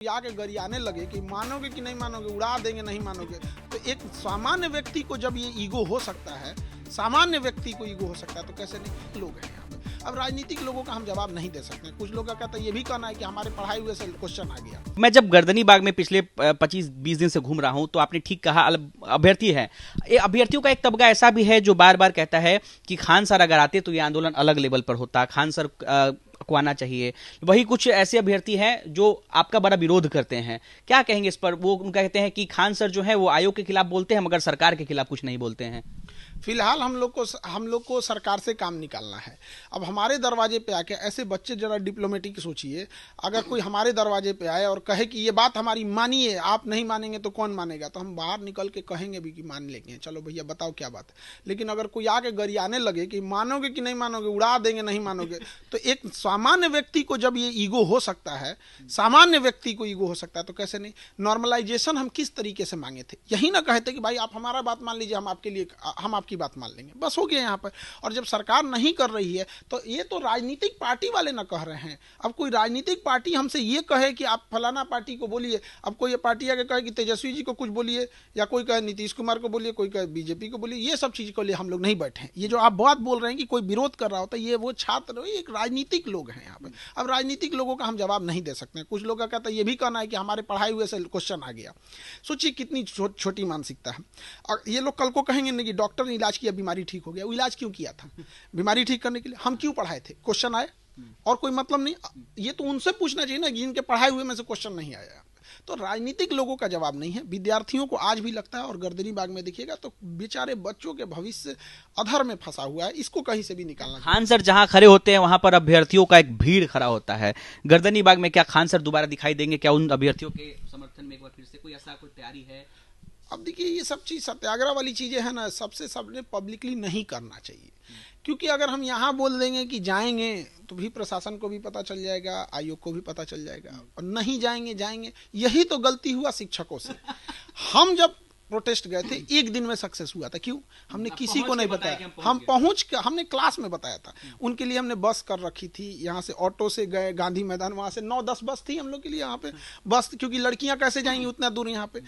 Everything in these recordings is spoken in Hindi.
आके गरियाने लगे कि मानोगे कि नहीं मानोगे, उड़ा देंगे नहीं मानोगे। तो एक सामान्य व्यक्ति को जब ये ईगो हो सकता है, सामान्य व्यक्ति को ईगो हो सकता है, तो कैसे नहीं लोग हैं यहाँ पे। अब राजनीतिक लोगों का हम जवाब नहीं दे सकते। कुछ लोगों का कहता है, ये भी कहना है कि हमारे पढ़ाई हुए से क्वेश्चन आ गया। मैं जब गर्दनी बाग में पिछले 25-20 दिन से घूम रहा हूं तो आपने ठीक कहा, अभ्यर्थी है। ये अभ्यर्थियों का एक तबका ऐसा भी है जो बार बार कहता है कि खान सर अगर आते तो ये आंदोलन अलग लेवल पर होता, खान सर को आना चाहिए। वही कुछ ऐसे अभ्यर्थी हैं जो आपका बड़ा विरोध करते हैं, क्या कहेंगे इस पर? वो उनका कहते हैं कि खान सर जो है वो आयोग के खिलाफ बोलते हैं मगर सरकार के खिलाफ कुछ नहीं बोलते हैं। फिलहाल हम लोग को सरकार से काम निकालना है। अब हमारे दरवाजे पे आके ऐसे बच्चे, जरा डिप्लोमेटिक सोचिए, अगर कोई हमारे दरवाजे पे आए और कहे कि ये बात हमारी मानिए, आप नहीं मानेंगे तो कौन मानेगा, तो हम बाहर निकल के कहेंगे भी कि मान लेंगे, चलो भैया बताओ क्या बात है। लेकिन अगर कोई आके गरियाने लगे कि मानोगे कि नहीं मानोगे, उड़ा देंगे नहीं मानोगे, तो एक सामान्य व्यक्ति को जब ये ईगो हो सकता है, सामान्य व्यक्ति को ईगो हो सकता है, तो कैसे नहीं। नॉर्मलाइजेशन हम किस तरीके से मांगे थे, यही ना कहते कि भाई आप हमारा बात मान लीजिए, हम आपकी बात मान लेंगे, बस हो गया यहाँ पर। और जब सरकार नहीं कर रही है तो ये तो राजनीतिक पार्टी वाले ना कह रहे हैं। अब कोई राजनीतिक पार्टी हमसे ये कहे कि आप फलाना पार्टी को बोलिए, अब कोई ये पार्टी आके कहे कि तेजस्वी जी को कुछ बोलिए, या कोई कहे नीतीश कुमार को बोलिए, कोई कहे बीजेपी को बोलिए, ये सब चीज को लिए हम लोग नहीं बैठे हैं। ये जो आप बात बोल रहे हैं कि कोई विरोध कर रहा होता है, ये वो छात्र, एक राजनीतिक लोग हैं यहाँ पे। अब राजनीतिक लोगों का हम जवाब नहीं दे सकते। कुछ लोग का कहता है, ये भी कहना है कि हमारे पढ़ाई हुए से क्वेश्चन आ गया। सोचिए कितनी छोटी मानसिकता है। और ये लोग कल को कहेंगे नहीं कि डॉक्टर ने इलाज किया, बीमारी ठीक हो गया। वो इलाज क्यों किया था? बीमारी ठीक करने के लिए। हम क्यों पढ़ाए थे? क्वेश्चन आए, और कोई मतलब नहीं। ये तो उनसे पूछना चाहिए ना, जिनके पढ़ाए हुए में से क्वेश्चन नहीं आया। तो राजनीतिक लोगों का जवाब नहीं है। विद्यार्थियों को आज भी लगता है, और गर्दनी बाग में देखिएगा तो बेचारे बच्चों के भविष्य अधर में फंसा हुआ है, इसको कहीं से भी निकालना। खान सर जहां खड़े होते हैं वहां पर अभ्यर्थियों का एक भीड़ खड़ा होता है। गर्दनी बाग में क्या खान सर दोबारा दिखाई देंगे? क्या उन अभ्यर्थियों के समर्थन में एक बार फिर से कोई ऐसा कोई तैयारी है? अब देखिए, ये सब चीज़ सत्याग्रह वाली चीज़ें हैं ना, सबने पब्लिकली नहीं करना चाहिए। क्योंकि अगर हम यहाँ बोल देंगे कि जाएंगे तो भी प्रशासन को भी पता चल जाएगा, आयोग को भी पता चल जाएगा, और नहीं जाएंगे। यही तो गलती हुआ शिक्षकों से। हम जब प्रोटेस्ट गए थे, एक दिन में सक्सेस हुआ था। क्यों? हमने किसी को नहीं बताया। हमने क्लास में बताया था। उनके लिए हमने बस कर रखी थी। यहाँ से ऑटो से गए गांधी मैदान, वहां से 9-10 बस थी हम लोग के लिए यहाँ पे बस, क्योंकि लड़कियां कैसे जाएंगी उतना दूर यहाँ पे।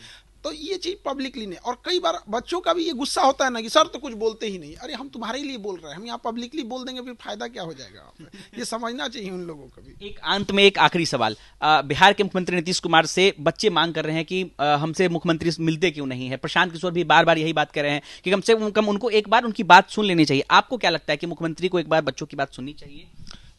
तो ये चीज पब्लिकली नहीं। और कई बार बच्चों का भी ये गुस्सा होता है ना कि सर तो कुछ बोलते ही नहीं। अरे हम तुम्हारे लिए बोल रहे हैं, हम यहाँ पब्लिकली बोल देंगे, फिर फायदा क्या हो जाएगा? ये समझना चाहिए उन लोगों को भी। एक अंत में एक आखिरी सवाल, बिहार के मुख्यमंत्री नीतीश कुमार से बच्चे मांग कर रहे हैं कि हमसे मुख्यमंत्री मिलते क्यों नहीं है। प्रशांत किशोर भी बार बार यही बात कर रहे हैं कि कम से कम उनको एक बार उनकी बात सुन लेनी चाहिए। आपको क्या लगता है कि मुख्यमंत्री को एक बार बच्चों की बात सुननी चाहिए?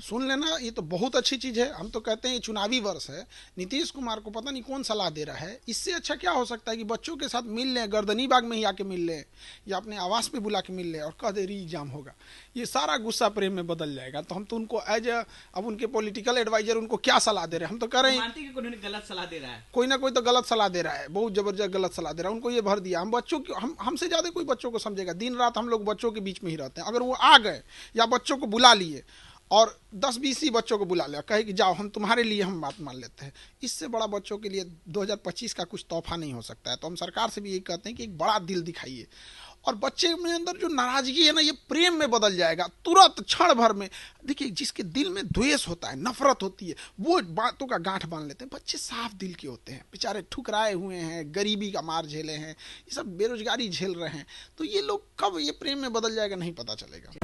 सुन लेना, ये तो बहुत अच्छी चीज़ है। हम तो कहते हैं ये चुनावी वर्ष है, नीतीश कुमार को पता नहीं कौन सलाह दे रहा है। इससे अच्छा क्या हो सकता है कि बच्चों के साथ मिल लें, गर्दनी बाग में ही आके मिल लें, या अपने आवास पे बुला के मिल लें और कह दे री एग्जाम होगा। ये सारा गुस्सा प्रेम में बदल जाएगा। तो हम तो उनको अब उनके पॉलिटिकल एडवाइजर उनको क्या सलाह दे रहे हैं? हम तो कह रहे हैं गलत सलाह दे रहा है, कोई ना कोई तो गलत सलाह दे रहा है, बहुत जबरदस्त गलत सलाह दे रहा है। उनको ये भर दिया। हम बच्चों की, हमसे ज़्यादा कोई बच्चों को समझेगा। दिन रात हम लोग बच्चों के बीच में ही रहते हैं। अगर वो आ गए या बच्चों को बुला लिए और 10-20 ही बच्चों को बुला लिया, कहे कि जाओ हम तुम्हारे लिए हम बात मान लेते हैं, इससे बड़ा बच्चों के लिए 2025 का कुछ तोहफा नहीं हो सकता है। तो हम सरकार से भी यही कहते हैं कि एक बड़ा दिल दिखाइए, और बच्चे में अंदर जो नाराजगी है ना, ये प्रेम में बदल जाएगा तुरंत, क्षण भर में। देखिए, जिसके दिल में द्वेष होता है, नफरत होती है, वो बातों का गांठ बांध लेते हैं। बच्चे साफ दिल के होते हैं, बेचारे ठुकराए हुए हैं, गरीबी का मार झेले हैं, ये सब बेरोजगारी झेल रहे हैं। तो ये लोग कब ये प्रेम में बदल जाएगा नहीं पता चलेगा।